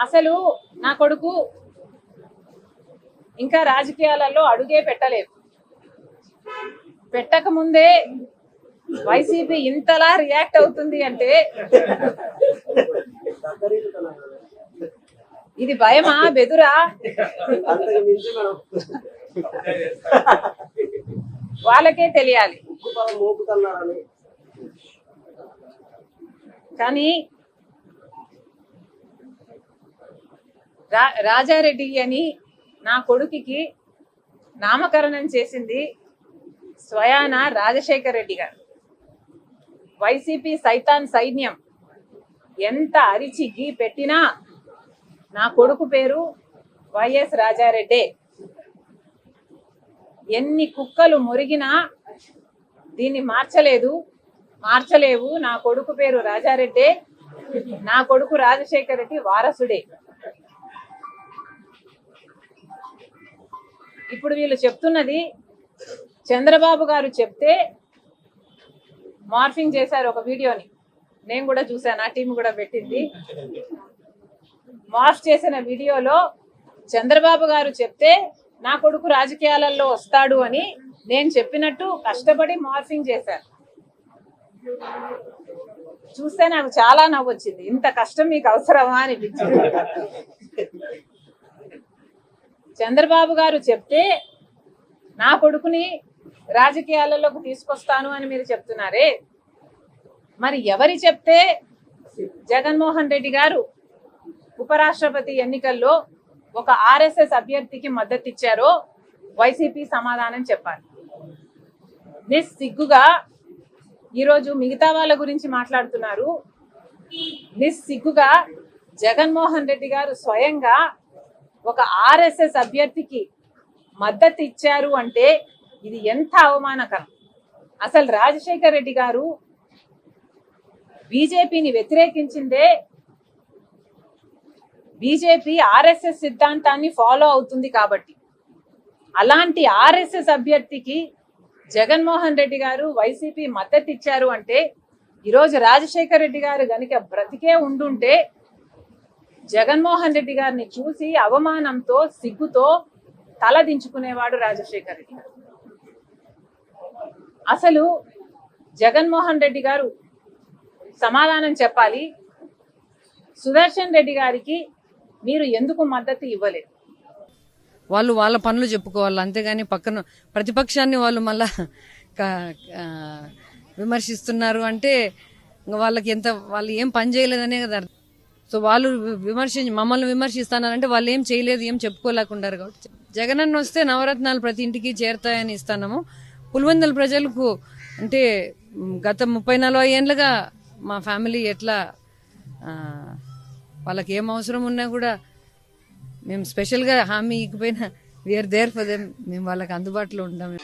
అసలు నా కొడుకు ఇంకా రాజకీయాలలో అడుగే పెట్టలేదు. పెట్టక ముందే వైసీపీ ఇంతలా రియాక్ట్ అవుతుంది అంటే ఇది భయమా బెదురా? వాళ్ళకే తెలియాలి. కానీ రాజారెడ్డి అని నా కొడుకుకి నామకరణం చేసింది స్వయాన రాజశేఖర్ రెడ్డి గారు. వైసీపీ సైతాన్ సైన్యం ఎంత అరిచి గీ పెట్టినా నా కొడుకు పేరు వైఎస్ రాజారెడ్డి. ఎన్ని కుక్కలు మురిగినా దీన్ని మార్చలేవు. నా కొడుకు పేరు రాజారెడ్డి, నా కొడుకు రాజశేఖర్ రెడ్డి వారసుడే. ఇప్పుడు వీళ్ళు చెప్తున్నది చంద్రబాబు గారు చెప్తే మార్ఫింగ్ చేశారు ఒక వీడియోని. నేను కూడా చూసాను, ఆ టీం కూడా పెట్టింది. మార్ఫ్ చేసిన వీడియోలో చంద్రబాబు గారు చెప్తే నా కొడుకు రాజకీయాలలో వస్తాడు అని నేను చెప్పినట్టు కష్టపడి మార్ఫింగ్ చేశారు. చూస్తే నాకు చాలా నవ్వు వచ్చింది. ఇంత కష్టం మీకు అవసరమా అనిపించింది. చంద్రబాబు గారు చెప్తే నా కొడుకుని రాజకీయాలలోకి తీసుకొస్తాను అని మీరు చెప్తున్నారే, మరి ఎవరి చెప్తే జగన్మోహన్ రెడ్డి గారు ఉపరాష్ట్రపతి ఎన్నికల్లో ఒక ఆర్ఎస్ఎస్ అభ్యర్థికి మద్దతు ఇచ్చారో వైసీపీ సమాధానం చెప్పాలి. నిస్సిగ్గుగా ఈరోజు మిగతా వాళ్ళ గురించి మాట్లాడుతున్నారు. నిస్సిగ్గుగా జగన్మోహన్ రెడ్డి గారు స్వయంగా ఒక ఆర్ఎస్ఎస్ అభ్యర్థికి మద్దతు ఇచ్చారు అంటే ఇది ఎంత అవమానకరం. అసలు రాజశేఖర్ రెడ్డి గారు బీజేపీని వ్యతిరేకించిందే బీజేపీ ఆర్ఎస్ఎస్ సిద్ధాంతాన్ని ఫాలో అవుతుంది కాబట్టి. అలాంటి ఆర్ఎస్ఎస్ అభ్యర్థికి జగన్మోహన్ రెడ్డి గారు వైసీపీ మద్దతు ఇచ్చారు అంటే ఈరోజు రాజశేఖర్ రెడ్డి గారు గనుక బ్రతికే ఉండుంటే జగన్మోహన్ రెడ్డి గారిని చూసి అవమానంతో సిగ్గుతో తల దించుకునేవాడు రాజశేఖర్ రెడ్డి గారు. అసలు జగన్మోహన్ రెడ్డి గారు సమాధానం చెప్పాలి. సుదర్శన్ రెడ్డి గారికి మీరు ఎందుకు మద్దతు ఇవ్వలేదు? వాళ్ళు వాళ్ళ పనులు చెప్పుకోవాలి, అంతేగాని పక్కన ప్రతిపక్షాన్ని వాళ్ళు మళ్ళా విమర్శిస్తున్నారు అంటే వాళ్ళకి వాళ్ళు ఏం పని చేయలేదనే కదా. సో వాళ్ళు మమ్మల్ని విమర్శిస్తున్నారంటే వాళ్ళు ఏం చేయలేదు, ఏం చెప్పుకోలేకుండారు. కాబట్టి జగనన్న వస్తే నవరత్నాలు ప్రతి ఇంటికి చేరుతాయని ఇస్తున్నాము. పులివెందుల ప్రజలకు అంటే గత 30-40 ఏళ్ళుగా మా ఫ్యామిలీ ఎట్లా వాళ్ళకి ఏం అవసరం ఉన్నా కూడా మేము స్పెషల్గా హామీ ఇకపోయినా వీఆర్ దేర్ ఫర్ దెమ్. మేము వాళ్ళకి అందుబాటులో ఉంటాము.